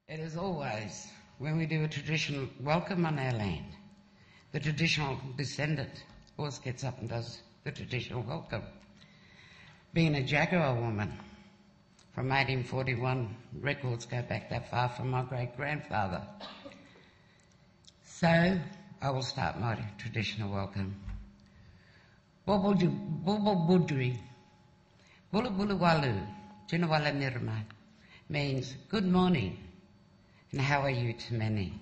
It is always, when we do a traditional welcome on our land, the traditional descendant always gets up and does the traditional welcome. Being a Jaguar woman from 1841, records go back that far from my great-grandfather. So I will start my traditional welcome. Bobobudri, Bulabulawalu, Jinawala Nirma, means good morning and how are you to many.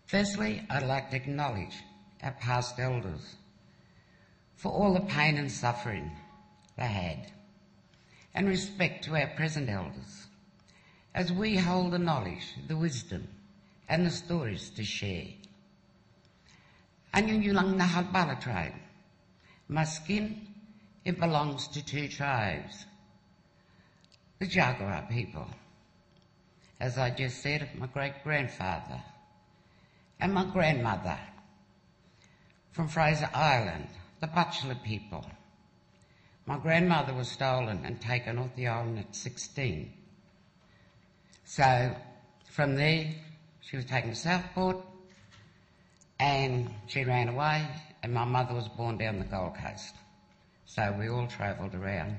Firstly, I'd like to acknowledge our past elders for all the pain and suffering they had, and respect to our present elders, as we hold the knowledge, the wisdom, and the stories to share. Anyunyulang Nahal Bala tribe. My skin, it belongs to two tribes. The Jaguar people, as I just said, my great-grandfather, and my grandmother from Fraser Island, the Butler people. My grandmother was stolen and taken off the island at 16. So from there, she was taken to Southport and she ran away, and my mother was born down the Gold Coast. So we all travelled around.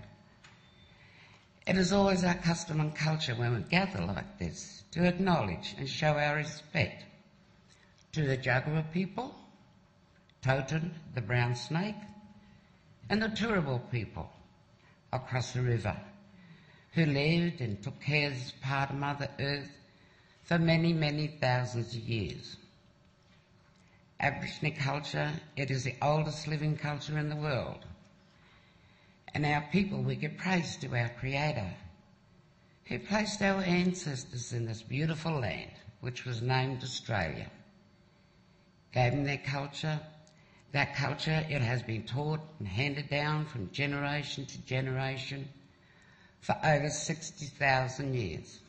It is always our custom and culture when we gather like this to acknowledge and show our respect to the Jaguar people, Totem, the brown snake, and the Turrbal people across the river, who lived and took care of this part of Mother Earth for many, many thousands of years. Aboriginal culture, it is the oldest living culture in the world. And our people, we give praise to our Creator, who placed our ancestors in this beautiful land, which was named Australia. Gave them their culture. That culture, it has been taught and handed down from generation to generation for over 60,000 years.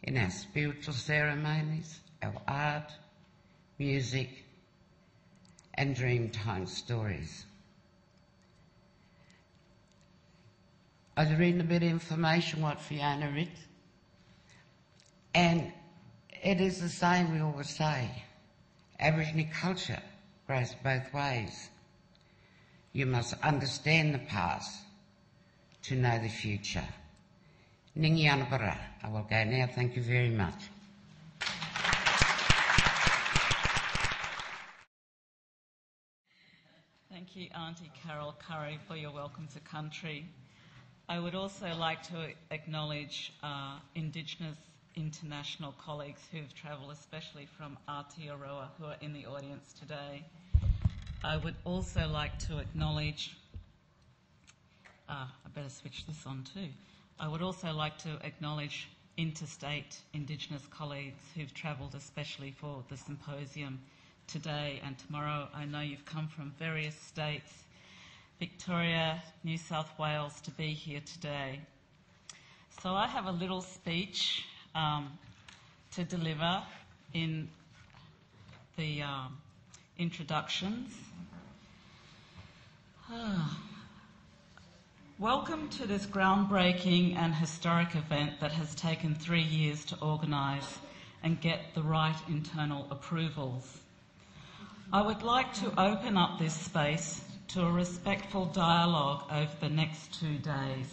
In our spiritual ceremonies, our art, music, and dreamtime stories. I was reading a bit of information what Fiona read, and it is the same we always say. Aboriginal culture goes both ways. You must understand the past to know the future. Ningi Anabara, I will go now. Thank you very much. Thank you, Aunty Carol Currie, for your welcome to country. I would also like to acknowledge Indigenous international colleagues who've travelled, especially from Aotearoa, who are in the audience today. I would also like to acknowledge, I better switch this on too. I would also like to acknowledge interstate Indigenous colleagues who've travelled especially for the symposium today and tomorrow. I know you've come from various states, Victoria, New South Wales, to be here today. So I have a little speech to deliver in the introductions. Welcome to this groundbreaking and historic event that has taken 3 years to organise and get the right internal approvals. I would like to open up this space to a respectful dialogue over the next 2 days.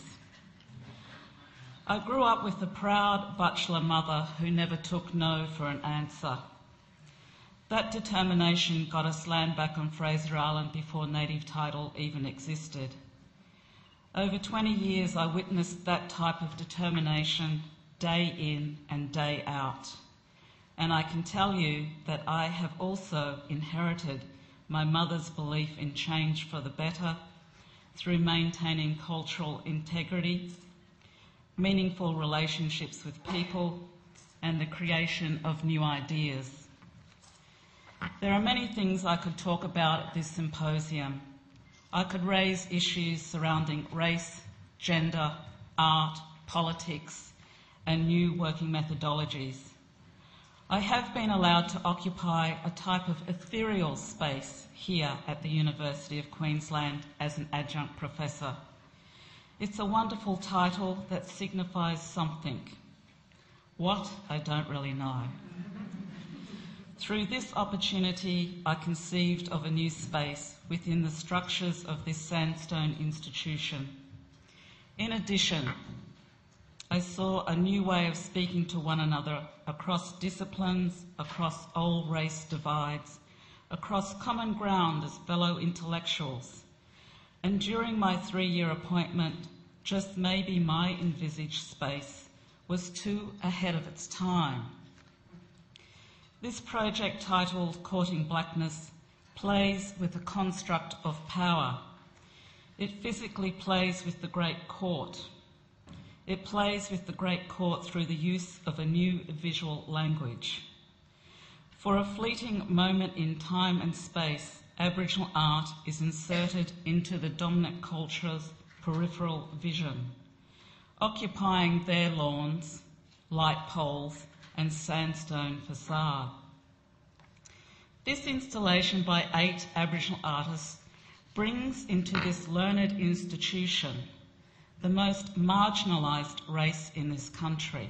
I grew up with a proud bachelor mother who never took no for an answer. That determination got us land back on Fraser Island before native title even existed. Over 20 years I witnessed that type of determination day in and day out. And I can tell you that I have also inherited my mother's belief in change for the better through maintaining cultural integrity, meaningful relationships with people, and the creation of new ideas. There are many things I could talk about at this symposium. I could raise issues surrounding race, gender, art, politics, and new working methodologies. I have been allowed to occupy a type of ethereal space here at the University of Queensland as an adjunct professor. It's a wonderful title that signifies something. What? I don't really know. Through this opportunity, I conceived of a new space within the structures of this sandstone institution. In addition, I saw a new way of speaking to one another across disciplines, across old race divides, across common ground as fellow intellectuals. And during my 3-year appointment, just maybe my envisaged space was too ahead of its time. This project, titled Courting Blakness, plays with the construct of power. It physically plays with the great court. It plays with the great court through the use of a new visual language. For a fleeting moment in time and space, Aboriginal art is inserted into the dominant culture's peripheral vision, occupying their lawns, light poles, and sandstone facade. This installation by 8 Aboriginal artists brings into this learned institution the most marginalised race in this country.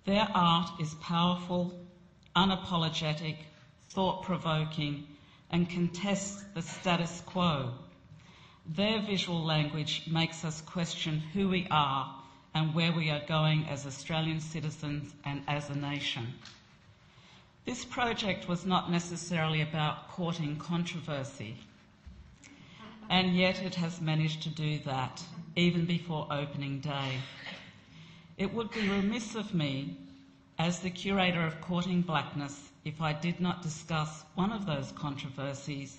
Their art is powerful, unapologetic, thought-provoking, and contests the status quo. Their visual language makes us question who we are and where we are going as Australian citizens and as a nation. This project was not necessarily about courting controversy, and yet it has managed to do that, even before opening day. It would be remiss of me, as the curator of Courting Blakness, if I did not discuss one of those controversies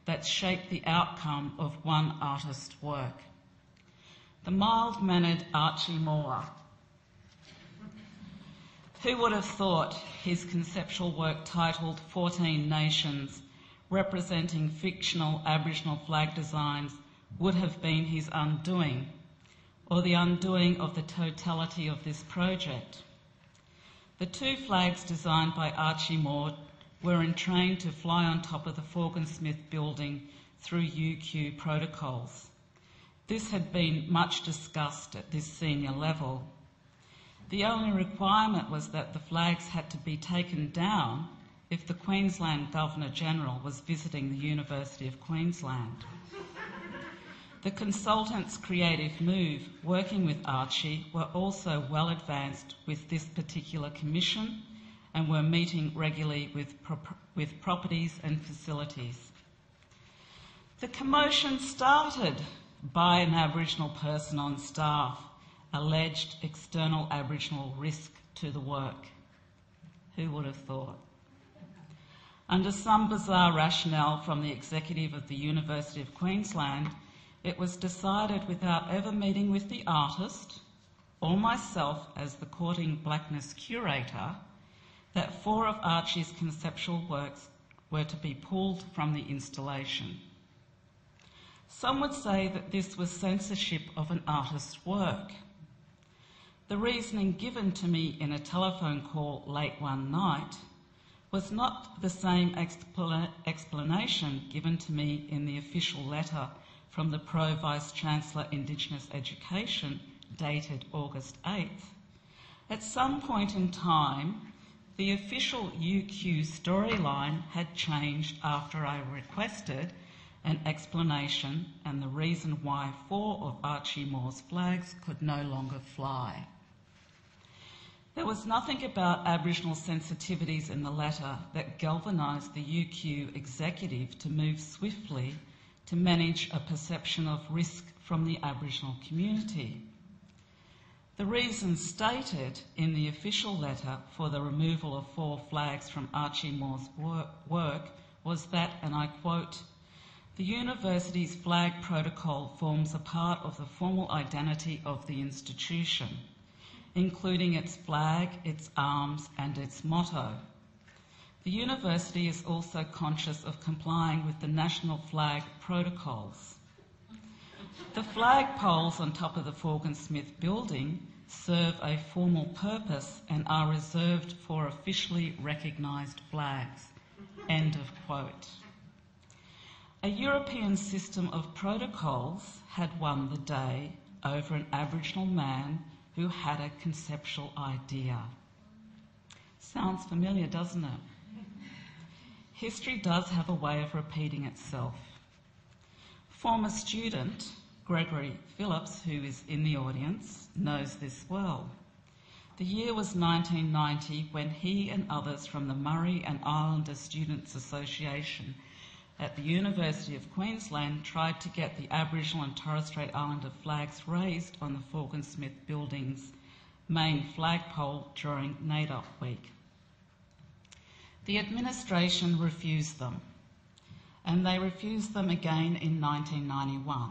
that shaped the outcome of one artist's work. The mild-mannered Archie Moore. Who would have thought his conceptual work titled 14 Nations, representing fictional Aboriginal flag designs, would have been his undoing, or the undoing of the totality of this project? The 2 flags designed by Archie Moore were entrained to fly on top of the Forgan Smith building through UQ protocols. This had been much discussed at this senior level. The only requirement was that the flags had to be taken down if the Queensland Governor-General was visiting the University of Queensland. The consultant's creative move, working with Archie, were also well advanced with this particular commission and were meeting regularly with properties and facilities. The commotion started by an Aboriginal person on staff, alleged external Aboriginal risk to the work. Who would have thought? Under some bizarre rationale from the executive of the University of Queensland, it was decided without ever meeting with the artist or myself as the Courting Blakness curator that 4 of Archie's conceptual works were to be pulled from the installation. Some would say that this was censorship of an artist's work. The reasoning given to me in a telephone call late one night was not the same explanation given to me in the official letter from the Pro-Vice-Chancellor Indigenous Education dated August 8th. At some point in time, the official UQ storyline had changed after I requested an explanation and the reason why 4 of Archie Moore's flags could no longer fly. There was nothing about Aboriginal sensitivities in the letter that galvanised the UQ executive to move swiftly to manage a perception of risk from the Aboriginal community. The reason stated in the official letter for the removal of 4 flags from Archie Moore's work was that, and I quote, "The university's flag protocol forms a part of the formal identity of the institution, including its flag, its arms, and its motto. The university is also conscious of complying with the national flag protocols. The flag poles on top of the Forgan Smith building serve a formal purpose and are reserved for officially recognised flags." End of quote. A European system of protocols had won the day over an Aboriginal man who had a conceptual idea. Sounds familiar, doesn't it? History does have a way of repeating itself. Former student Gregory Phillips, who is in the audience, knows this well. The year was 1990 when he and others from the Murray and Islander Students Association at the University of Queensland tried to get the Aboriginal and Torres Strait Islander flags raised on the Forgan Smith Building's main flagpole during NAIDOC week. The administration refused them, and they refused them again in 1991.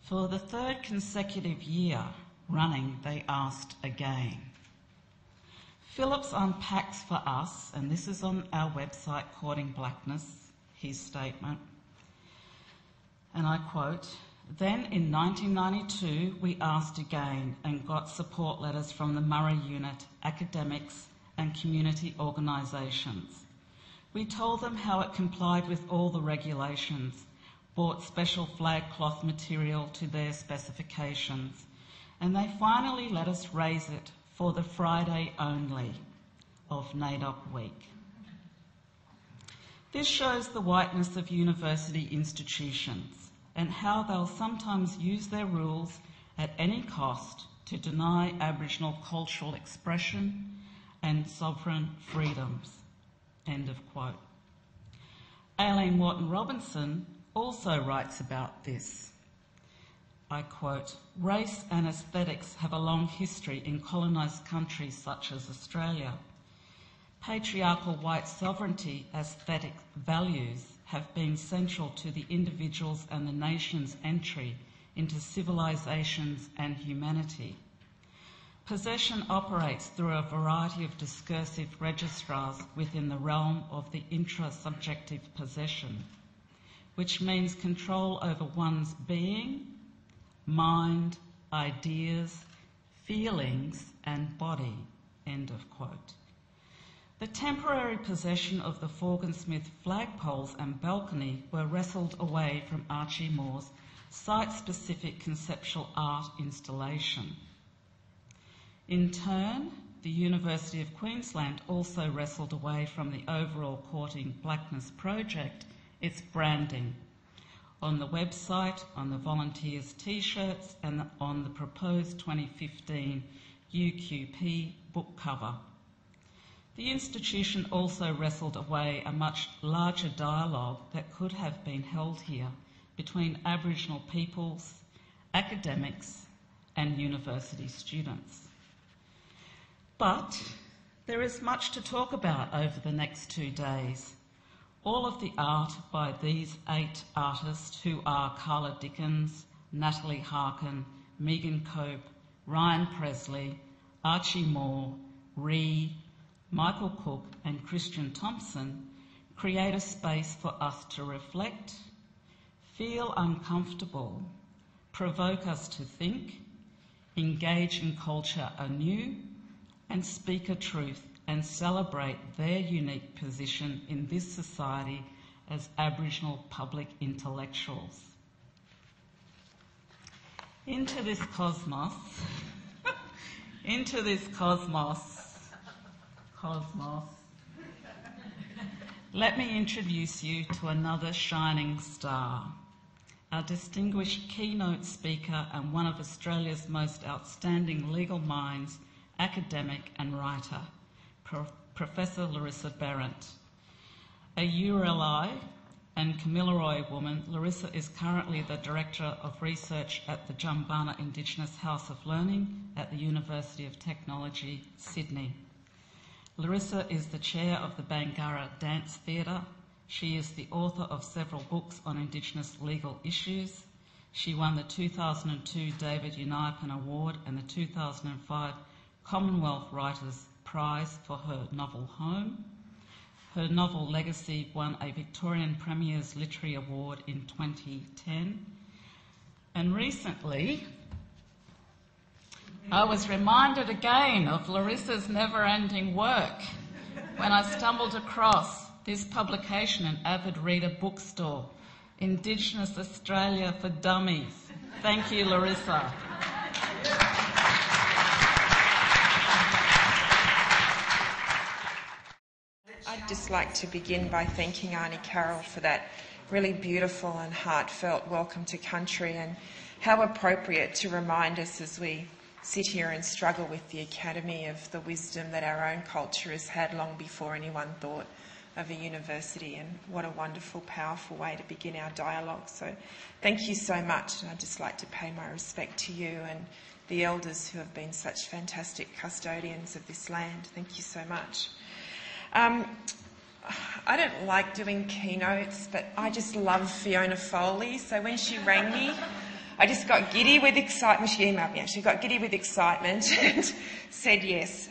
For the third consecutive year running, they asked again. Phillips unpacks for us, and this is on our website, Courting Blakness, his statement, and I quote, "Then in 1992 we asked again and got support letters from the Murray unit, academics and community organisations. We told them how it complied with all the regulations, bought special flag cloth material to their specifications, and they finally let us raise it for the Friday only of NAIDOC week." This shows the whiteness of university institutions and how they'll sometimes use their rules at any cost to deny Aboriginal cultural expression and sovereign freedoms. End of quote. Aileen Wharton-Robinson also writes about this. I quote, "Race and aesthetics have a long history in colonised countries such as Australia. Patriarchal white sovereignty aesthetic values have been central to the individual's and the nation's entry into civilisations and humanity. Possession operates through a variety of discursive registrars within the realm of the intrasubjective possession, which means control over one's being, mind, ideas, feelings and body." End of quote. The temporary possession of the Forgan Smith flagpoles and balcony were wrestled away from Archie Moore's site-specific conceptual art installation. In turn, the University of Queensland also wrestled away from the overall Courting Blakness project its branding on the website, on the volunteers' T-shirts and on the proposed 2015 UQP book cover. The institution also wrestled away a much larger dialogue that could have been held here between Aboriginal peoples, academics and university students. But there is much to talk about over the next 2 days. All of the art by these 8 artists, who are Carla Dickens, Natalie Harkin, Megan Cope, Ryan Presley, Archie Moore, Ree, Michael Cook and Christian Thompson, create a space for us to reflect, feel uncomfortable, provoke us to think, engage in culture anew, and speak a truth and celebrate their unique position in this society as Aboriginal public intellectuals. Into this cosmos, let me introduce you to another shining star, our distinguished keynote speaker and one of Australia's most outstanding legal minds, academic and writer, Professor Larissa Behrendt. A URLI and Kamilaroi woman, Larissa is currently the Director of Research at the Jumbunna Indigenous House of Learning at the University of Technology, Sydney. Larissa is the chair of the Bangarra Dance Theatre. She is the author of several books on Indigenous legal issues. She won the 2002 David Uniapan Award and the 2005 Commonwealth Writers' Prize for her novel Home. Her novel Legacy won a Victorian Premier's Literary Award in 2010. And recently, I was reminded again of Larissa's never-ending work when I stumbled across this publication in Avid Reader Bookstore, Indigenous Australia for Dummies. Thank you, Larissa. just like to begin by thanking Aunty Carol for that really beautiful and heartfelt welcome to country, and how appropriate to remind us as we sit here and struggle with the Academy of the wisdom that our own culture has had long before anyone thought of a university, and what a wonderful, powerful way to begin our dialogue. So thank you so much, and I'd just like to pay my respect to you and the elders who have been such fantastic custodians of this land. Thank you so much. I don't like doing keynotes, but I just love Fiona Foley. So when she rang me, I just got giddy with excitement. She emailed me actually, got giddy with excitement and said yes.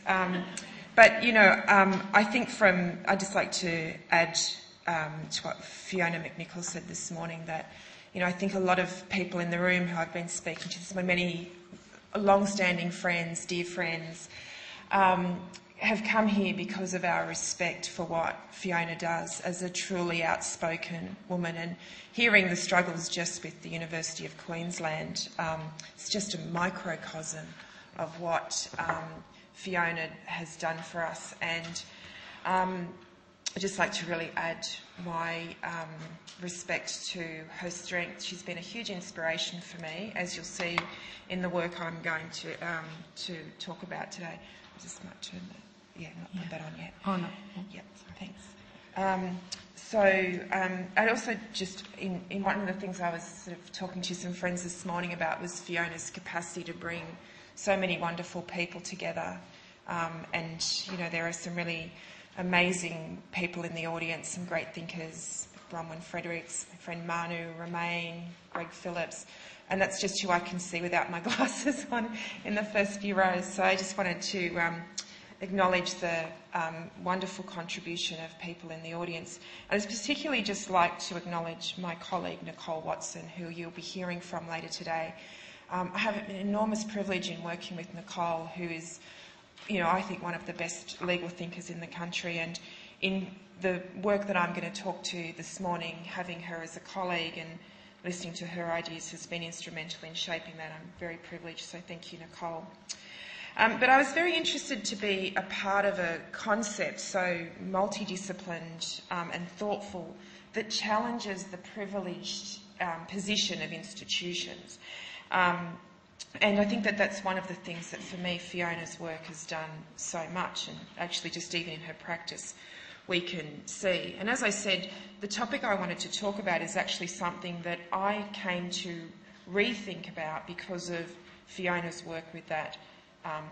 But, you know, I think I'd just like to add to what Fiona McNichol said this morning, that, you know, I think a lot of people in the room who I've been speaking to, many long-standing friends, dear friends, have come here because of our respect for what Fiona does as a truly outspoken woman, and hearing the struggles just with the University of Queensland, it's just a microcosm of what Fiona has done for us. And I'd just like to really add my respect to her strength. She's been a huge inspiration for me, as you'll see in the work I'm going to talk about today. I just might turn that. Yeah, not put that on yet. Oh, no. Yeah, thanks. I'd also just, in one of the things I was sort of talking to some friends this morning about was Fiona's capacity to bring so many wonderful people together. And, you know, there are some really amazing people in the audience, some great thinkers, Bronwyn Fredericks, my friend Manu, Romaine, Greg Phillips, and that's just who I can see without my glasses on in the first few rows. So I just wanted to acknowledge the wonderful contribution of people in the audience. I'd particularly just like to acknowledge my colleague Nicole Watson, who you'll be hearing from later today. I have an enormous privilege in working with Nicole, who is, you know, I think one of the best legal thinkers in the country, and in the work that I'm going to talk to this morning, having her as a colleague and listening to her ideas has been instrumental in shaping that. I'm very privileged, so thank you, Nicole. But I was very interested to be a part of a concept so multidisciplined and thoughtful that challenges the privileged position of institutions. And I think that that's one of the things that, for me, Fiona's work has done so much, and actually just even in her practice we can see. And as I said, the topic I wanted to talk about is actually something that I came to rethink about because of Fiona's work with that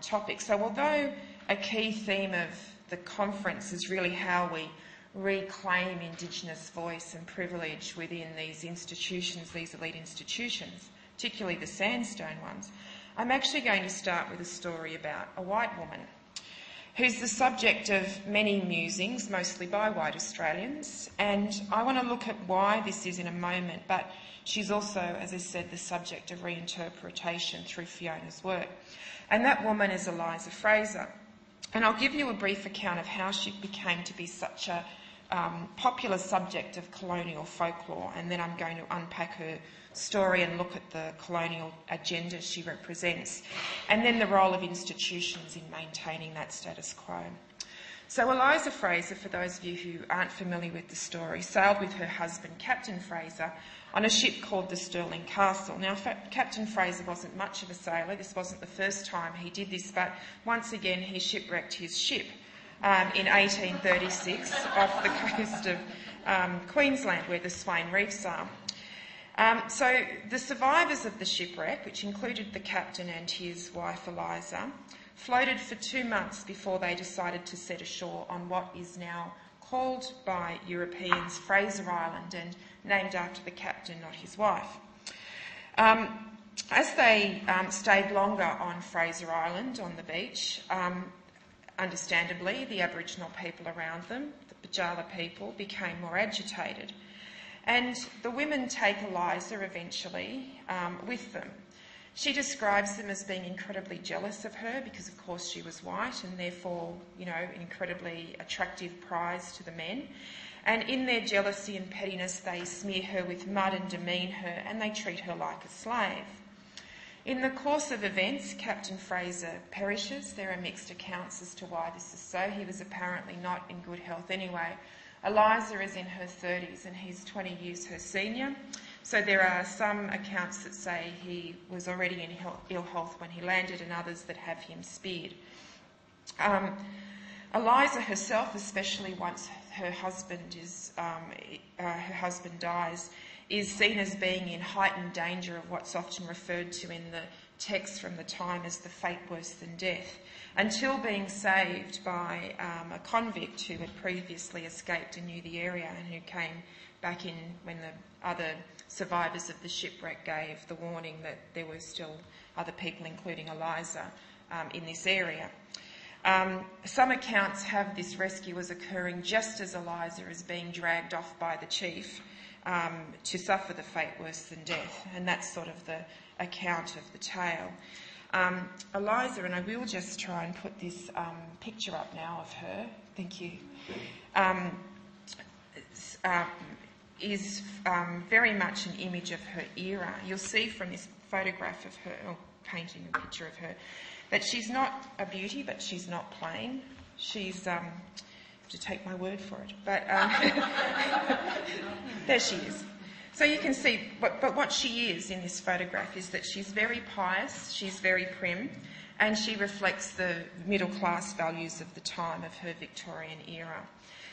topic. So although a key theme of the conference is really how we reclaim Indigenous voice and privilege within these institutions, these elite institutions, particularly the sandstone ones, I'm actually going to start with a story about a white woman who's the subject of many musings, mostly by white Australians, and I want to look at why this is in a moment, but she's also, as I said, the subject of reinterpretation through Fiona's work. And that woman is Eliza Fraser. And I'll give you a brief account of how she became to be such a popular subject of colonial folklore, and then I'm going to unpack her story and look at the colonial agenda she represents, and then the role of institutions in maintaining that status quo. So Eliza Fraser, for those of you who aren't familiar with the story, sailed with her husband, Captain Fraser, on a ship called the Stirling Castle. Now, Captain Fraser wasn't much of a sailor. This wasn't the first time he did this, but once again he shipwrecked his ship in 1836 off the coast of Queensland, where the Swain Reefs are. So the survivors of the shipwreck, which included the captain and his wife Eliza, floated for 2 months before they decided to set ashore on what is now called by Europeans Fraser Island, and named after the captain, not his wife. As they stayed longer on Fraser Island on the beach, understandably the Aboriginal people around them, the Bajala people, became more agitated. And the women take Eliza eventually with them. She describes them as being incredibly jealous of her because, of course, she was white and therefore, you know, an incredibly attractive prize to the men. And in their jealousy and pettiness, they smear her with mud and demean her, and they treat her like a slave. In the course of events, Captain Fraser perishes. There are mixed accounts as to why this is so. He was apparently not in good health anyway. Eliza is in her 30s and he's 20 years her senior. So there are some accounts that say he was already in ill health when he landed and others that have him speared. Eliza herself, especially once her husband dies, is seen as being in heightened danger of what's often referred to in the text from the time as the fate worse than death, until being saved by a convict who had previously escaped and knew the area and who came back in when the other survivors of the shipwreck gave the warning that there were still other people, including Eliza, in this area. Some accounts have this rescue as occurring just as Eliza is being dragged off by the chief to suffer the fate worse than death, and that's sort of the account of the tale. Eliza, and I will just try and put this picture up now of her, thank you, is very much an image of her era. You'll see from this photograph of her, or painting a picture of her, that she's not a beauty, but she's not plain. She's, to take my word for it, but there she is. So you can see, but what she is in this photograph is that she's very pious, she's very prim, and she reflects the middle class values of the time of her Victorian era.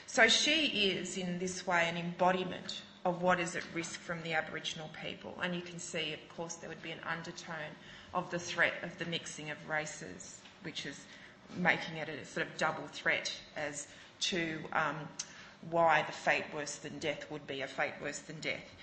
So she is, in this way, an embodiment of what is at risk from the Aboriginal people. And you can see, of course, there would be an undertone of the threat of the mixing of races, which is making it a sort of double threat as to why the fate worse than death would be a fate worse than death.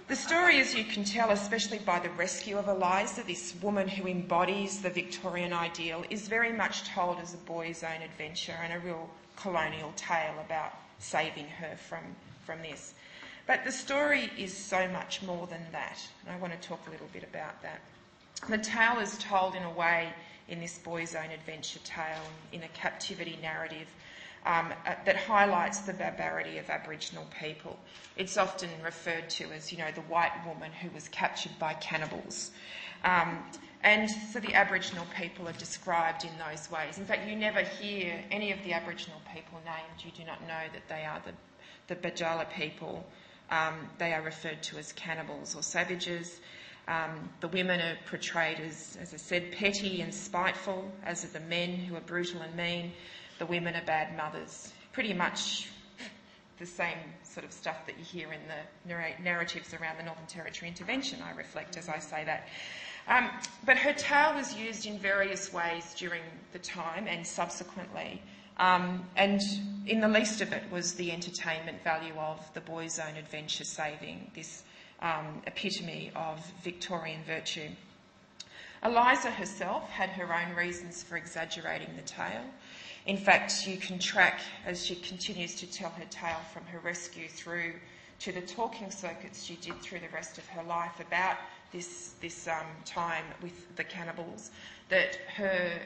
The story, as you can tell, especially by the rescue of Eliza, this woman who embodies the Victorian ideal, is very much told as a boy's own adventure and a real colonial tale about saving her from this. But the story is so much more than that, and I want to talk a little bit about that. The tale is told in a way in this boy's own adventure tale, in a captivity narrative, that highlights the barbarity of Aboriginal people. It's often referred to as, the white woman who was captured by cannibals. And so the Aboriginal people are described in those ways. In fact, you never hear any of the Aboriginal people named. You do not know that they are the Bajala people. They are referred to as cannibals or savages. The women are portrayed as I said, petty and spiteful, as are the men, who are brutal and mean. The women are bad mothers. Pretty much the same sort of stuff that you hear in the narratives around the Northern Territory intervention, I reflect as I say that. But her tale was used in various ways during the time and subsequently. And in the least of it was the entertainment value of the boy's own adventure saving, this epitome of Victorian virtue. Eliza herself had her own reasons for exaggerating the tale. In fact, you can track, as she continues to tell her tale from her rescue through to the talking circuits she did through the rest of her life about this time with the cannibals, that her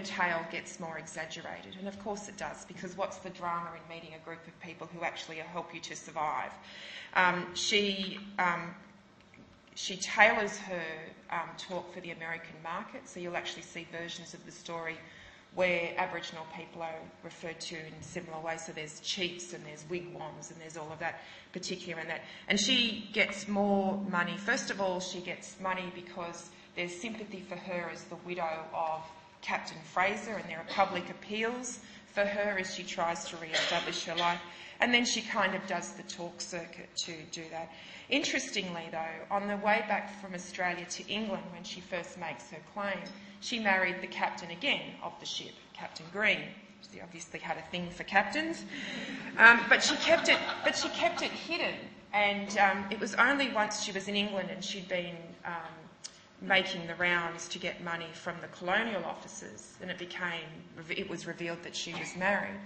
tale gets more exaggerated. And of course it does, because what's the drama in meeting a group of people who actually help you to survive? She tailors her talk for the American market, so you'll actually see versions of the story where Aboriginal people are referred to in similar ways. So there's chiefs and there's wigwams and there's all of that particular and that. And she gets more money. First of all, she gets money because there's sympathy for her as the widow of Captain Fraser, and there are public appeals for her as she tries to re-establish her life. And then she kind of does the talk circuit to do that. Interestingly, though, on the way back from Australia to England, when she first makes her claim, she married the captain again of the ship, Captain Green. She obviously had a thing for captains, but she kept it hidden. And it was only once she was in England and she'd been making the rounds to get money from the colonial officers, and it was revealed that she was married,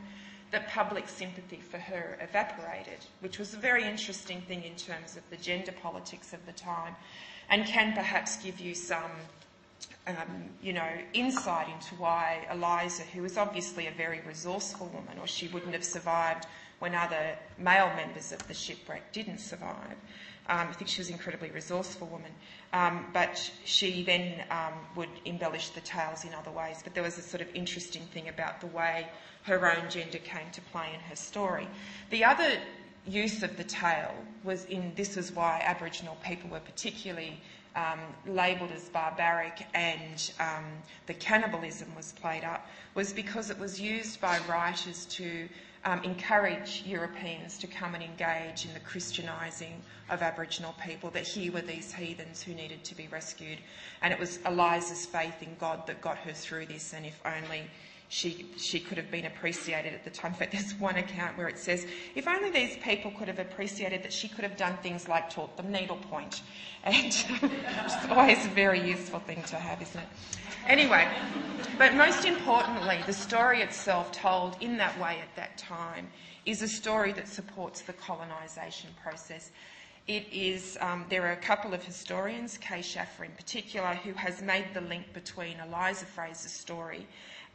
that public sympathy for her evaporated, which was a very interesting thing in terms of the gender politics of the time, and can perhaps give you some, insight into why Eliza, who was obviously a very resourceful woman, or she wouldn't have survived when other male members of the shipwreck didn't survive. I think she was an incredibly resourceful woman, but she then would embellish the tales in other ways. But there was a sort of interesting thing about the way her own gender came to play in her story. The other use of the tale this was why Aboriginal people were particularly labelled as barbaric, and the cannibalism was played up, was because it was used by writers to encourage Europeans to come and engage in the Christianising of Aboriginal people, that here were these heathens who needed to be rescued. And it was Eliza's faith in God that got her through this, and if only she could have been appreciated at the time. In fact, there's one account where it says, if only these people could have appreciated that she could have done things like taught them needlepoint. And it's always a very useful thing to have, isn't it? Anyway, but most importantly, the story itself told in that way at that time is a story that supports the colonisation process. It is, there are a couple of historians, Kay Schaffer in particular, who has made the link between Eliza Fraser's story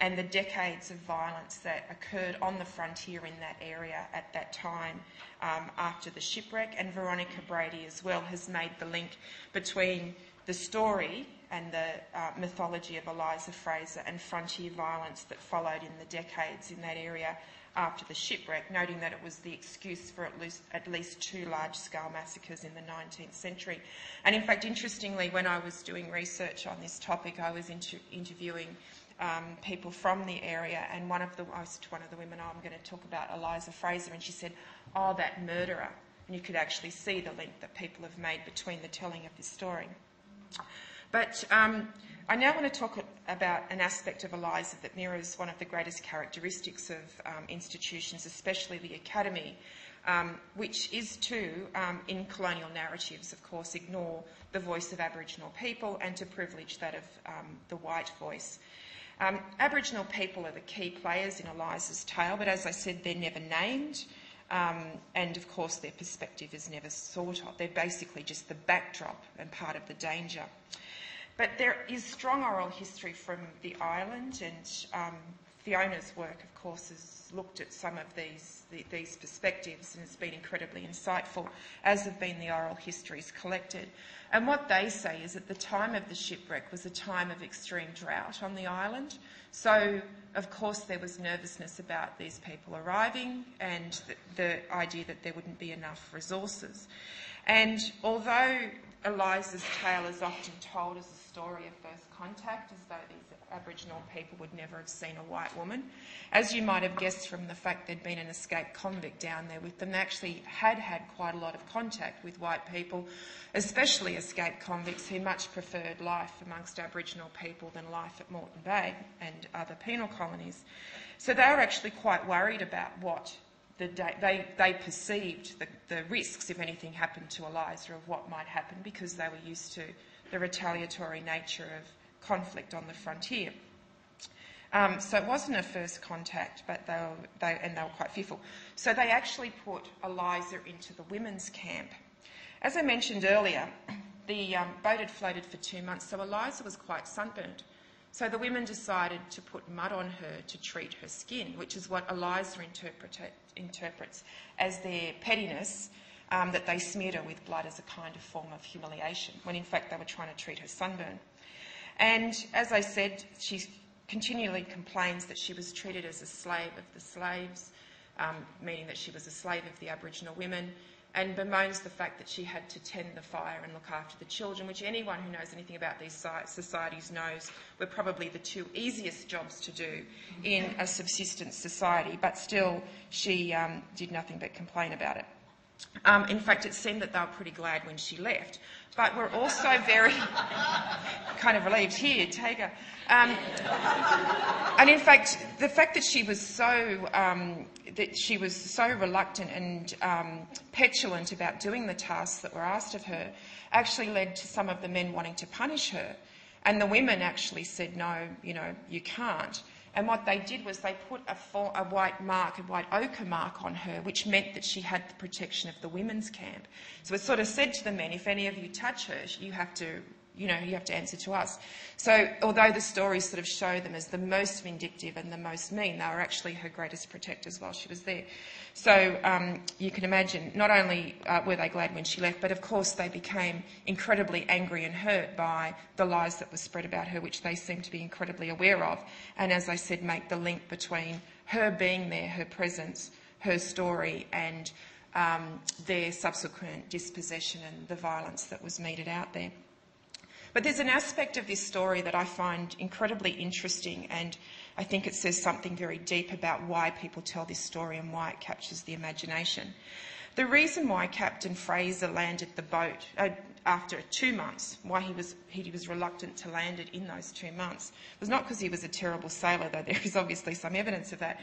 and the decades of violence that occurred on the frontier in that area at that time after the shipwreck. And Veronica Brady as well has made the link between the story and the mythology of Eliza Fraser and frontier violence that followed in the decades in that area after the shipwreck, noting that it was the excuse for at least 2 large-scale massacres in the 19th century. And in fact, interestingly, when I was doing research on this topic, I was interviewing people from the area, and I asked one of the women, I'm going to talk about Eliza Fraser, and she said, oh, that murderer. And you could actually see the link that people have made between the telling of this story. But I now want to talk about an aspect of Eliza that mirrors one of the greatest characteristics of institutions, especially the academy, which is to, in colonial narratives, of course, ignore the voice of Aboriginal people and to privilege that of the white voice. Aboriginal people are the key players in Eliza's tale, but as I said, they're never named, and of course their perspective is never sought of. They're basically just the backdrop and part of the danger. But there is strong oral history from the island, and Fiona's work, of course, has looked at some of these perspectives, and it's been incredibly insightful, as have been the oral histories collected. And what they say is that the time of the shipwreck was a time of extreme drought on the island. So, of course, there was nervousness about these people arriving and the idea that there wouldn't be enough resources. And although Eliza's tale is often told as a story of first contact, as though these Aboriginal people would never have seen a white woman, as you might have guessed from the fact there'd been an escaped convict down there with them, they actually had quite a lot of contact with white people, especially escaped convicts who much preferred life amongst Aboriginal people than life at Moreton Bay and other penal colonies. So they were actually quite worried about what they perceived the risks if anything happened to Eliza, of what might happen, because they were used to the retaliatory nature of conflict on the frontier. So it wasn't a first contact, but they were quite fearful. So they actually put Eliza into the women's camp. As I mentioned earlier, the boat had floated for 2 months, so Eliza was quite sunburnt. So the women decided to put mud on her to treat her skin, which is what Eliza interprets as their pettiness, that they smeared her with blood as a kind of form of humiliation, when in fact they were trying to treat her sunburn. And as I said, she continually complains that she was treated as a slave of the slaves, meaning that she was a slave of the Aboriginal women, and bemoans the fact that she had to tend the fire and look after the children, which anyone who knows anything about these societies knows were probably the 2 easiest jobs to do in a subsistence society, but still she did nothing but complain about it. In fact, it seemed that they were pretty glad when she left, but we're also very kind of relieved. Here, take her. And in fact, the fact that she was so reluctant and petulant about doing the tasks that were asked of her actually led to some of the men wanting to punish her. And the women actually said, no, you can't. And what they did was they put a white ochre mark on her, which meant that she had the protection of the women's camp. So it sort of said to the men, if any of you touch her, you have to answer to us. So although the stories sort of show them as the most vindictive and the most mean, they were actually her greatest protectors while she was there. So you can imagine, not only were they glad when she left, but of course they became incredibly angry and hurt by the lies that were spread about her, which they seemed to be incredibly aware of. And as I said, make the link between her being there, her presence, her story, and their subsequent dispossession and the violence that was meted out there. But there's an aspect of this story that I find incredibly interesting, and I think it says something very deep about why people tell this story and why it captures the imagination. The reason why Captain Fraser landed the boat after 2 months, why he was reluctant to land it in those 2 months, was not because he was a terrible sailor, though there is obviously some evidence of that,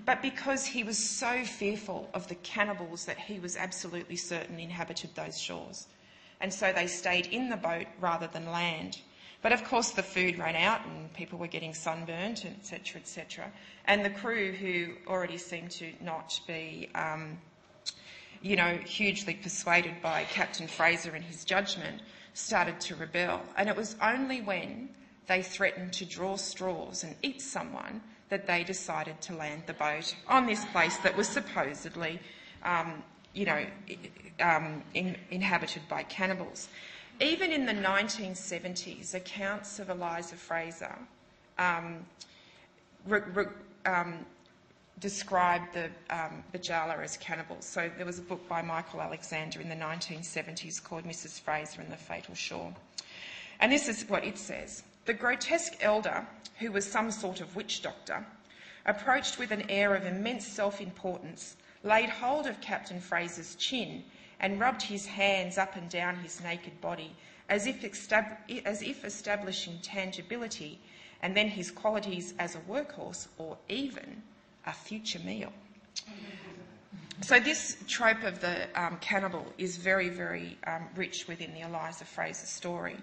but because he was so fearful of the cannibals that he was absolutely certain inhabited those shores. And so they stayed in the boat rather than land. But of course the food ran out and people were getting sunburnt, etc., etc. And the crew, who already seemed to not be, hugely persuaded by Captain Fraser and his judgment, started to rebel. And it was only when they threatened to draw straws and eat someone that they decided to land the boat on this place that was supposedly inhabited by cannibals. Even in the 1970s, accounts of Eliza Fraser described the Bajala as cannibals. So there was a book by Michael Alexander in the 1970s called Mrs. Fraser and the Fatal Shore. And this is what it says. The grotesque elder, who was some sort of witch doctor, approached with an air of immense self-importance, laid hold of Captain Fraser's chin and rubbed his hands up and down his naked body as if establishing tangibility and then his qualities as a workhorse or even a future meal. So this trope of the cannibal is very, very rich within the Eliza Fraser story.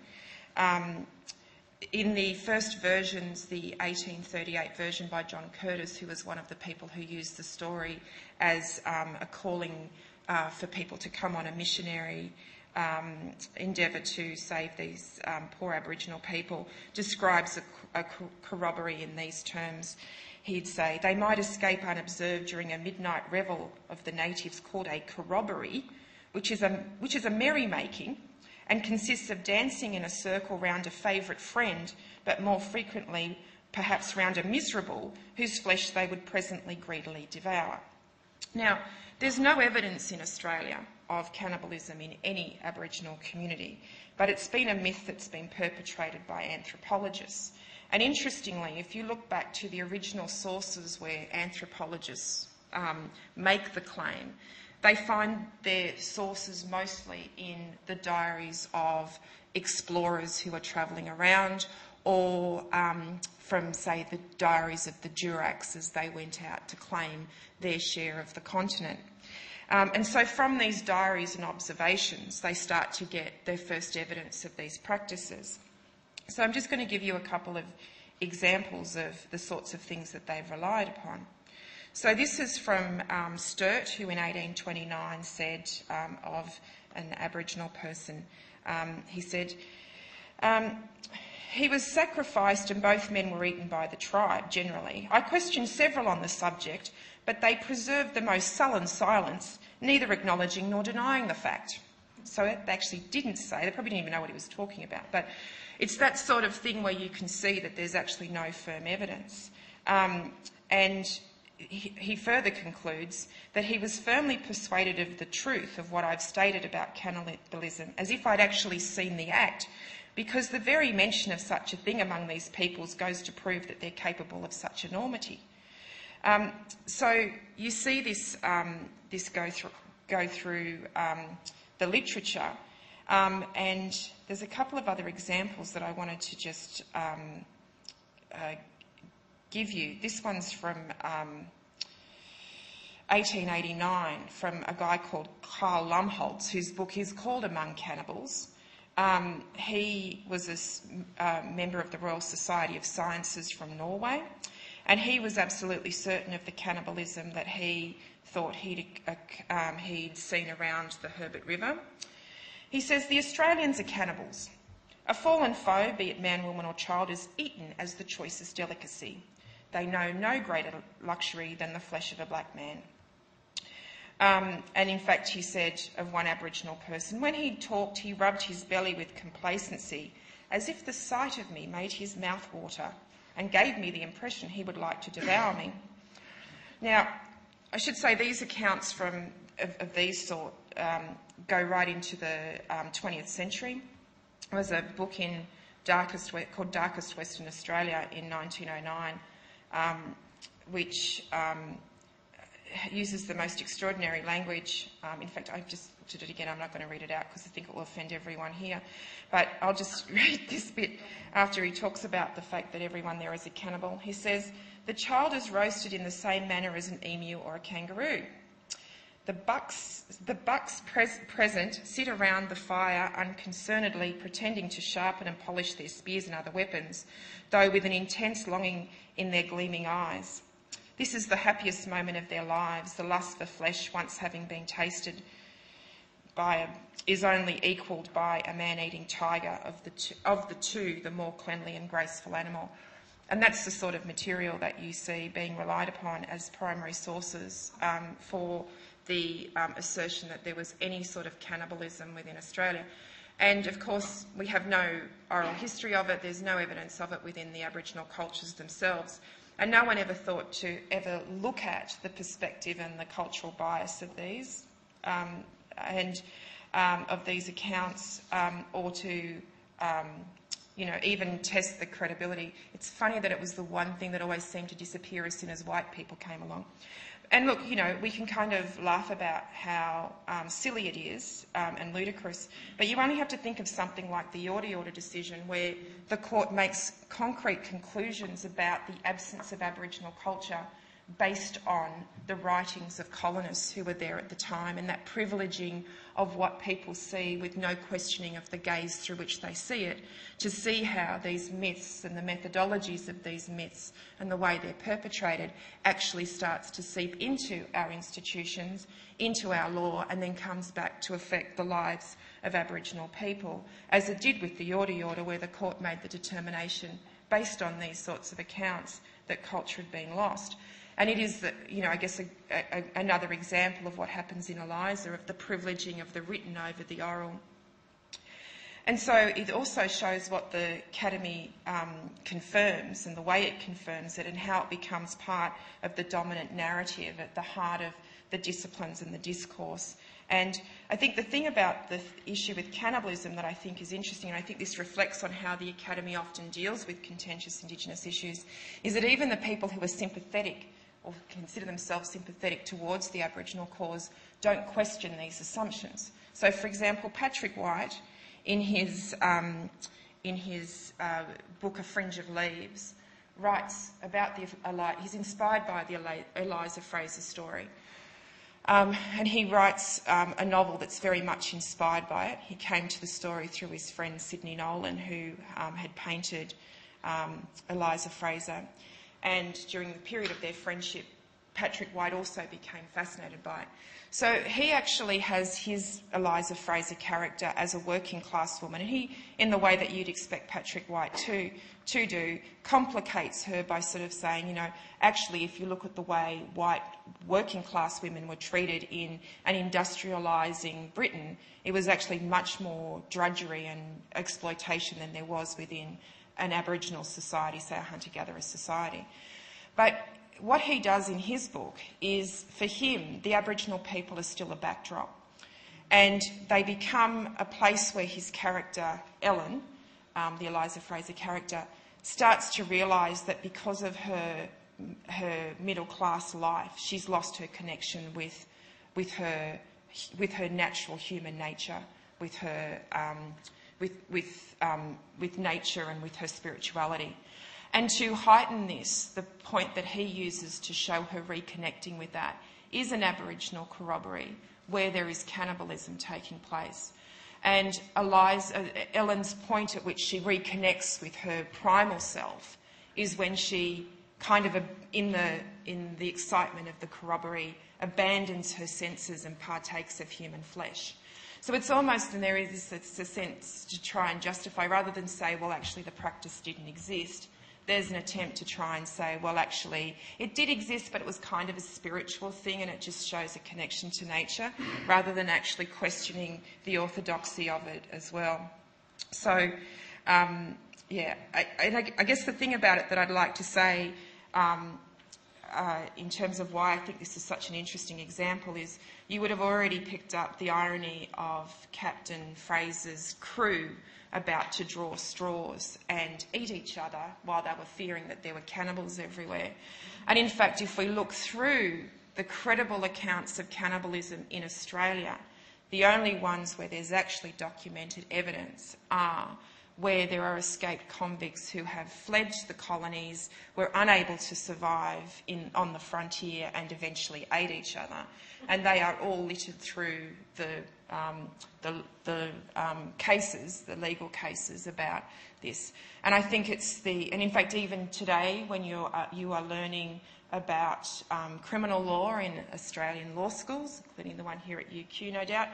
In the first versions, the 1838 version by John Curtis, who was one of the people who used the story as a calling for people to come on a missionary endeavour to save these poor Aboriginal people, describes a corroboree in these terms. He'd say, they might escape unobserved during a midnight revel of the natives called a corroboree, which is a merrymaking, and consists of dancing in a circle round a favourite friend, but more frequently perhaps round a miserable, whose flesh they would presently greedily devour. Now, there's no evidence in Australia of cannibalism in any Aboriginal community, but it's been a myth that's been perpetrated by anthropologists. And interestingly, if you look back to the original sources where anthropologists make the claim, they find their sources mostly in the diaries of explorers who are travelling around, or from, say, the diaries of the Duracs as they went out to claim their share of the continent. And so from these diaries and observations, they start to get their first evidence of these practices. So I'm just going to give you a couple of examples of the sorts of things that they've relied upon. So this is from Sturt, who in 1829 said of an Aboriginal person, he said, he was sacrificed and both men were eaten by the tribe, generally. I questioned several on the subject, but they preserved the most sullen silence, neither acknowledging nor denying the fact. So it actually didn't say, they probably didn't even know what he was talking about, but it's that sort of thing where you can see that there's actually no firm evidence. And he further concludes that he was firmly persuaded of the truth of what I've stated about cannibalism, as if I'd actually seen the act, because the very mention of such a thing among these peoples goes to prove that they're capable of such enormity. So you see this go through the literature, and there's a couple of other examples that I wanted to just give you. This one's from 1889 from a guy called Carl Lumholtz, whose book is called Among Cannibals. He was a member of the Royal Society of Sciences from Norway, And he was absolutely certain of the cannibalism that he thought he'd seen around the Herbert River. He says, "The Australians are cannibals. A fallen foe, be it man, woman or child, is eaten as the choicest delicacy. They know no greater luxury than the flesh of a black man." And in fact, he said of one Aboriginal person, "When he talked, he rubbed his belly with complacency, as if the sight of me made his mouth water and gave me the impression he would like to devour me." Now, I should say these accounts of these sort go right into the 20th century. There was a book called Darkest Western Australia in 1909, which uses the most extraordinary language. In fact, I've just looked at it again. I'm not going to read it out because I think it will offend everyone here. But I'll just read this bit after he talks about the fact that everyone there is a cannibal. He says, "The child is roasted in the same manner as an emu or a kangaroo. The bucks present sit around the fire unconcernedly, pretending to sharpen and polish their spears and other weapons, though with an intense longing in their gleaming eyes. This is the happiest moment of their lives. The lust for flesh, once having been tasted is only equalled by a man-eating tiger, of the two, the more cleanly and graceful animal." And that's the sort of material that you see being relied upon as primary sources for the assertion that there was any sort of cannibalism within Australia. And of course, we have no oral history of it. There's no evidence of it within the Aboriginal cultures themselves. And no one ever thought to ever look at the perspective and the cultural bias of these of these accounts, or to even test the credibility. It's funny that it was the one thing that always seemed to disappear as soon as white people came along. And look, we can kind of laugh about how silly it is and ludicrous, but you only have to think of something like the Aunty decision, where the court makes concrete conclusions about the absence of Aboriginal culture based on the writings of colonists who were there at the time, and that privileging of what people see with no questioning of the gaze through which they see it, to see how these myths and the methodologies of these myths and the way they're perpetrated actually starts to seep into our institutions, into our law, and then comes back to affect the lives of Aboriginal people, as it did with the Aunty order, where the court made the determination based on these sorts of accounts that culture had been lost. And it is, I guess, another example of what happens in Eliza, of the privileging of the written over the oral. And so it also shows what the Academy confirms, and the way it confirms it, and how it becomes part of the dominant narrative at the heart of the disciplines and the discourse. And I think the thing about the issue with cannibalism that I think is interesting, and I think this reflects on how the Academy often deals with contentious Indigenous issues, is that even the people who are sympathetic or consider themselves sympathetic towards the Aboriginal cause don't question these assumptions. So, for example, Patrick White, in his book A Fringe of Leaves, writes about he's inspired by the Eliza Fraser story. And he writes a novel that's very much inspired by it. He came to the story through his friend Sidney Nolan, who had painted Eliza Fraser. And during the period of their friendship, Patrick White also became fascinated by it. So he actually has his Eliza Fraser character as a working class woman. And he, in the way that you'd expect Patrick White to do, complicates her by sort of saying, actually, if you look at the way white working class women were treated in an industrialising Britain, it was actually much more drudgery and exploitation than there was within an Aboriginal society, say a hunter-gatherer society. But what he does in his book is, for him, the Aboriginal people are still a backdrop. And they become a place where his character, Ellen, the Eliza Fraser character, starts to realise that because of her middle-class life, she's lost her connection with her natural human nature, with her with nature and with her spirituality. And to heighten this, the point that he uses to show her reconnecting with that is an Aboriginal corroboree where there is cannibalism taking place. And Ellen's point at which she reconnects with her primal self is when she kind of in the excitement of the corroboree, abandons her senses and partakes of human flesh. So it's almost, and there is it's a sense to try and justify, rather than say, well, actually the practice didn't exist, there's an attempt to try and say, well, actually it did exist, but it was kind of a spiritual thing and it just shows a connection to nature, rather than actually questioning the orthodoxy of it as well. So, I guess the thing about it that I'd like to say in terms of why I think this is such an interesting example is you would have already picked up the irony of Captain Fraser's crew about to draw straws and eat each other while they were fearing that there were cannibals everywhere. And in fact, if we look through the credible accounts of cannibalism in Australia, the only ones where there's actually documented evidence are where there are escaped convicts who have fled the colonies, were unable to survive on the frontier and eventually ate each other. And they are all littered through the cases, the legal cases about this. And I think and in fact even today when you are learning about criminal law in Australian law schools, including the one here at UQ no doubt,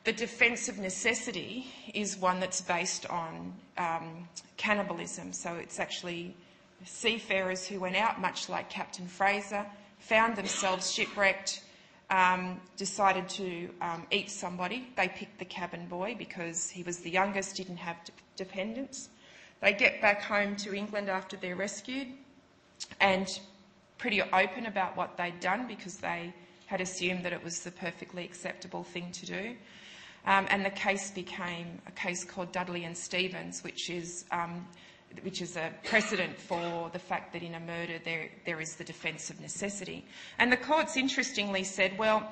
the defence of necessity is one that's based on cannibalism. So it's actually seafarers who went out, much like Captain Fraser, found themselves shipwrecked, decided to eat somebody. They picked the cabin boy because he was the youngest, didn't have dependents. They get back home to England after they're rescued and pretty open about what they'd done because they had assumed that it was the perfectly acceptable thing to do. And the case became a case called Dudley and Stevens, which is a precedent for the fact that in a murder there is the defence of necessity. And the courts interestingly said, well,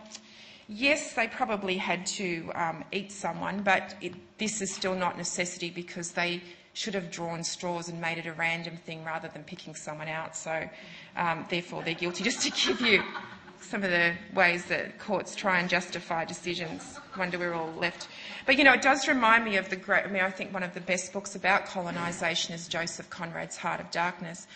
yes, they probably had to eat someone, but this is still not necessity because they should have drawn straws and made it a random thing rather than picking someone out. So therefore they're guilty. Just to give you some of the ways that courts try and justify decisions. Wonder we're all left. But, it does remind me of I think one of the best books about colonisation is Joseph Conrad's Heart of Darkness.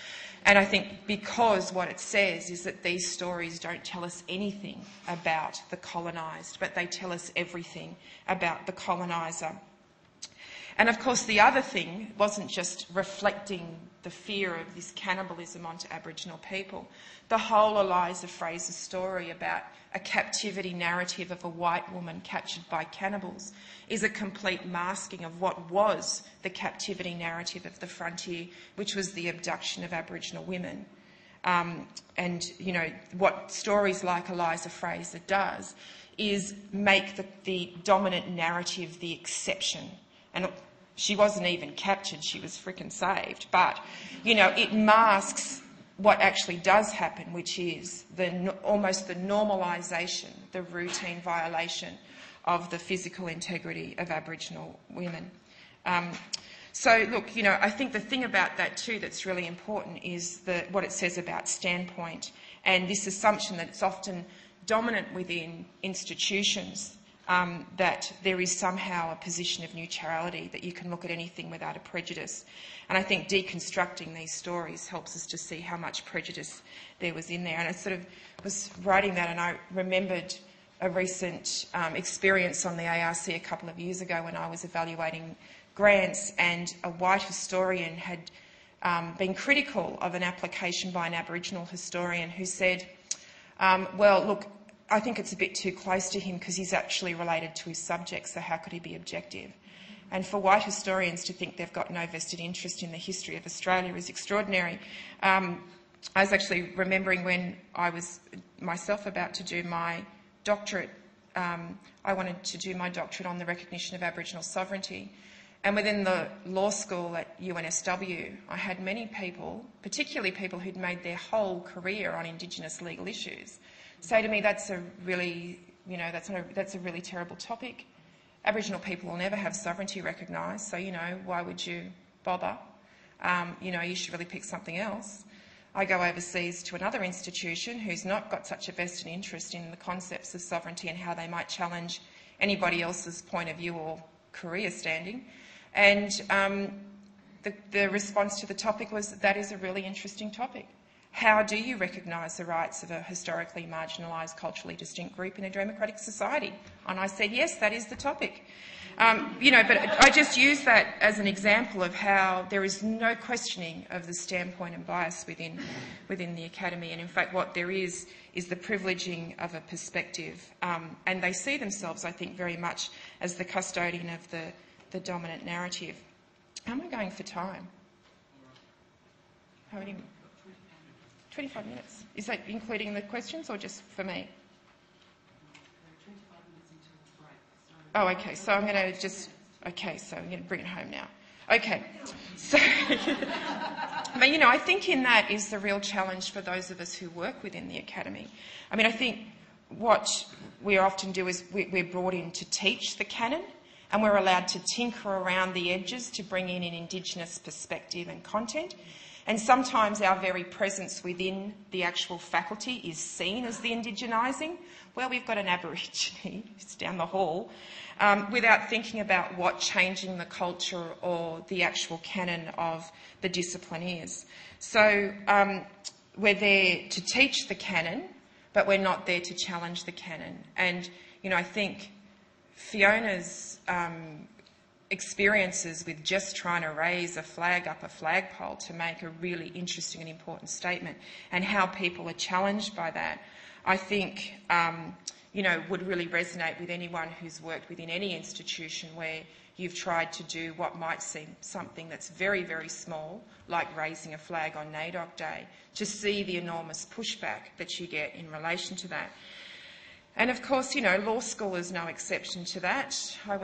And I think because what it says is that these stories don't tell us anything about the colonised, but they tell us everything about the coloniser. And of course the other thing wasn't just reflecting the fear of this cannibalism onto Aboriginal people. The whole Eliza Fraser story about a captivity narrative of a white woman captured by cannibals is a complete masking of what was the captivity narrative of the frontier, which was the abduction of Aboriginal women. What stories like Eliza Fraser does is make the dominant narrative the exception. And she wasn't even captured, she was frickin' saved. But, it masks what actually does happen, which is almost the normalisation, the routine violation of the physical integrity of Aboriginal women. So, look, I think the thing about that too that's really important is what it says about standpoint and this assumption that it's often dominant within institutions that there is somehow a position of neutrality, that you can look at anything without a prejudice. And I think deconstructing these stories helps us to see how much prejudice there was in there. And I sort of was writing that and I remembered a recent experience on the ARC a couple of years ago when I was evaluating grants, and a white historian had been critical of an application by an Aboriginal historian who said, well, look, I think it's a bit too close to him because he's actually related to his subject, so how could he be objective? And for white historians to think they've got no vested interest in the history of Australia is extraordinary. I was actually remembering when I was myself about to do my doctorate, I wanted to do my doctorate on the recognition of Aboriginal sovereignty. And within the law school at UNSW, I had many people, particularly people who'd made their whole career on Indigenous legal issues, say to me, that's a really terrible topic. Aboriginal people will never have sovereignty recognised, so, why would you bother? You should really pick something else. I go overseas to another institution who's not got such a vested interest in the concepts of sovereignty and how they might challenge anybody else's point of view or career standing. And the response to the topic was that is a really interesting topic. How do you recognise the rights of a historically marginalised, culturally distinct group in a democratic society? And I said, yes, that is the topic. But I just use that as an example of how there is no questioning of the standpoint and bias within the academy. And in fact, what there is the privileging of a perspective. And they see themselves, I think, very much as the custodian of the dominant narrative. How am I going for time? How many? 25 minutes. Is that including the questions or just for me? 25 minutes until the break. Oh, okay. So I'm going to just... Okay, so I'm going to bring it home now. Okay. So, I think in that is the real challenge for those of us who work within the academy. I think what we often do is we're brought in to teach the canon, and we're allowed to tinker around the edges to bring in an Indigenous perspective and content. And sometimes our very presence within the actual faculty is seen as the indigenising. Well, we've got an Aborigine who's down the hall, without thinking about what changing the culture or the actual canon of the discipline is. So we're there to teach the canon, but we're not there to challenge the canon. And, I think Fiona's experiences with just trying to raise a flag up a flagpole to make a really interesting and important statement, and how people are challenged by that, I think, would really resonate with anyone who's worked within any institution where you've tried to do what might seem something that's very, very small, like raising a flag on NAIDOC Day, to see the enormous pushback that you get in relation to that. And of course, law school is no exception to that. I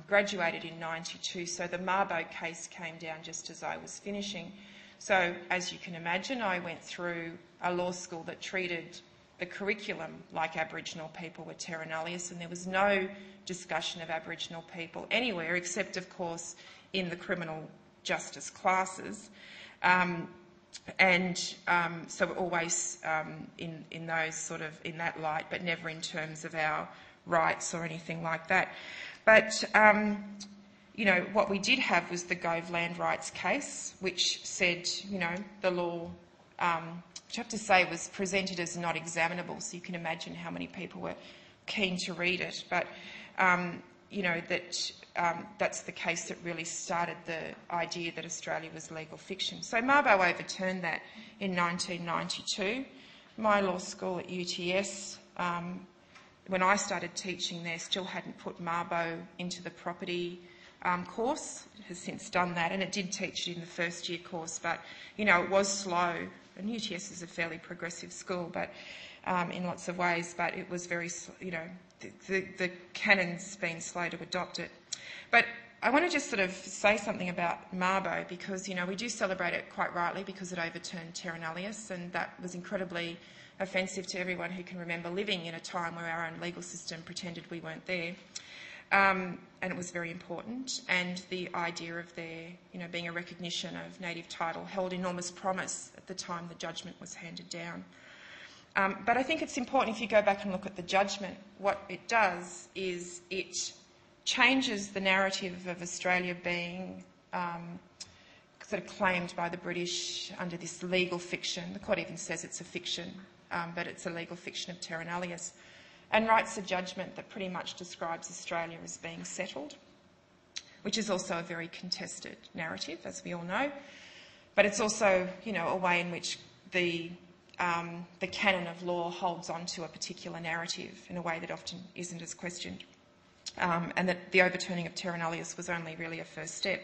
graduated in 92, so the Mabo case came down just as I was finishing. So, as you can imagine, I went through a law school that treated the curriculum like Aboriginal people were terra nullius, and there was no discussion of Aboriginal people anywhere except, of course, in the criminal justice classes. So we're always in those in that light, but never in terms of our rights or anything like that. But, what we did have was the Gove Land Rights case, which said, the law, which I have to say was presented as not examinable, so you can imagine how many people were keen to read it. But, that's the case that really started the idea that Australia was legal fiction. So Mabo overturned that in 1992. My law school at UTS, when I started teaching there, still hadn't put Mabo into the property course. It has since done that, and it did teach it in the first year course, but, it was slow. And UTS is a fairly progressive school, but in lots of ways, but it was very, the canon's been slow to adopt it. But I want to just say something about Mabo because, we do celebrate it quite rightly because it overturned terra nullius, and that was incredibly offensive to everyone who can remember living in a time where our own legal system pretended we weren't there. And it was very important. And the idea of there, being a recognition of native title held enormous promise at the time the judgment was handed down. But I think it's important, if you go back and look at the judgment, what it does is it changes the narrative of Australia being claimed by the British under this legal fiction. The court even says it's a fiction, but it's a legal fiction of terra nullius, and writes a judgment that pretty much describes Australia as being settled, which is also a very contested narrative, as we all know. But it's also, a way in which the canon of law holds on to a particular narrative in a way that often isn't as questioned. And that the overturning of terra nullius was only really a first step.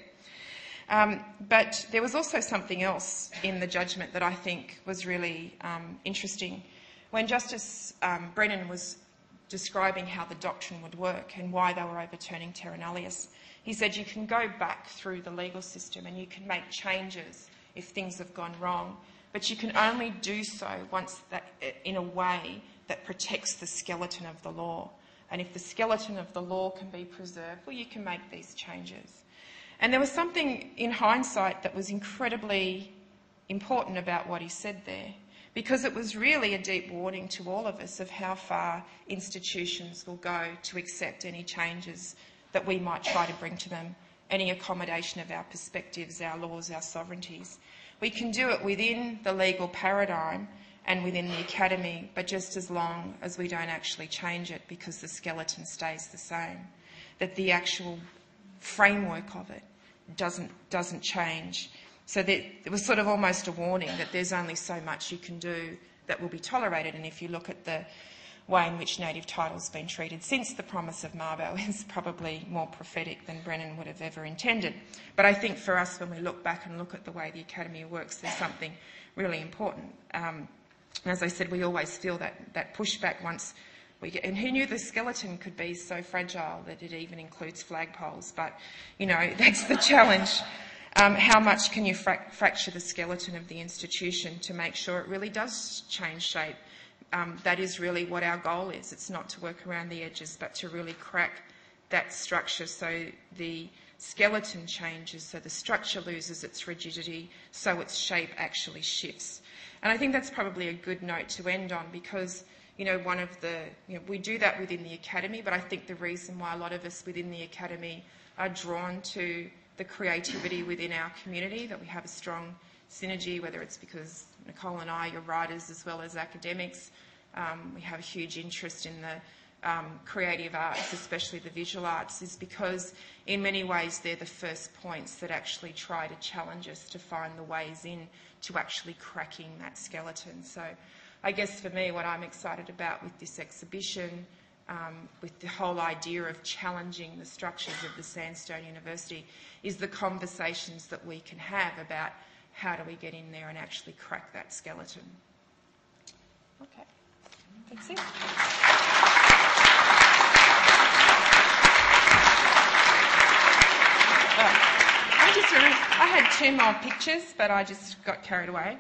But there was also something else in the judgment that I think was really interesting. When Justice Brennan was describing how the doctrine would work and why they were overturning terra nullius, he said you can go back through the legal system and you can make changes if things have gone wrong, but you can only do so once in a way that protects the skeleton of the law. And if the skeleton of the law can be preserved, well, you can make these changes. And there was something in hindsight that was incredibly important about what he said there, because it was really a deep warning to all of us of how far institutions will go to accept any changes that we might try to bring to them any accommodation of our perspectives, our laws, our sovereignties. We can do it within the legal paradigm and within the academy, but just as long as we don't actually change it, because the skeleton stays the same, that the actual framework of it doesn't change. So that it was sort of almost a warning that there's only so much you can do that will be tolerated. And if you look at the way in which native title's been treated since the promise of Mabo, is probably more prophetic than Brennan would have ever intended. But I think for us, when we look back and look at the way the academy works, there's something really important. As I said, we always feel that pushback once we get, and who knew the skeleton could be so fragile that it even includes flagpoles? But, you know, that's the challenge. How much can you fracture the skeleton of the institution to make sure it really does change shape? That is really what our goal is. It's not to work around the edges, but to really crack that structure so the skeleton changes, so the structure loses its rigidity, so its shape actually shifts. And I think that's probably a good note to end on, because, you know, we do that within the academy, but I think the reason why a lot of us within the academy are drawn to the creativity within our community, that we have a strong synergy, whether it's because Nicole and I are writers as well as academics. We have a huge interest in the creative arts, especially the visual arts, is because in many ways they're the first points that actually try to challenge us to find the ways in to actually cracking that skeleton. So I guess for me, what I'm excited about with this exhibition, with the whole idea of challenging the structures of the Sandstone University, is the conversations that we can have about how do we get in there and actually crack that skeleton. Okay, that's it. I had 2 more pictures, but I just got carried away.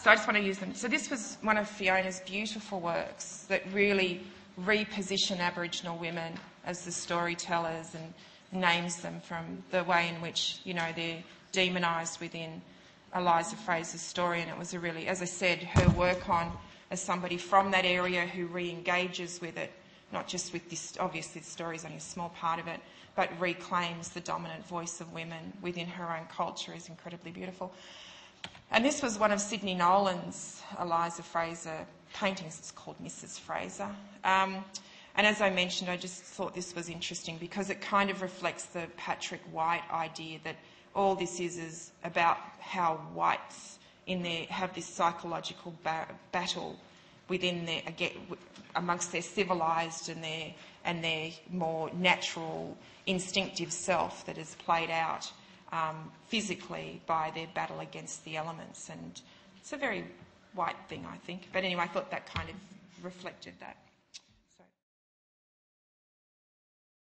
So I just want to use them. So this was one of Fiona's beautiful works that really reposition Aboriginal women as the storytellers and names them from the way in which, you know, they're demonised within Eliza Fraser's story. And it was a really, as I said, her work on as somebody from that area who re-engages with it, not just with this, obviously the story is only a small part of it, but reclaims the dominant voice of women within her own culture, is incredibly beautiful. And this was one of Sydney Nolan's Eliza Fraser paintings. It's called Mrs. Fraser. And as I mentioned, I just thought this was interesting because it kind of reflects the Patrick White idea that all this is about how whites in there have this psychological battle within their, amongst their civilised and their more natural, instinctive self that is played out physically by their battle against the elements. And it's a very white thing, I think. But anyway, I thought that kind of reflected that.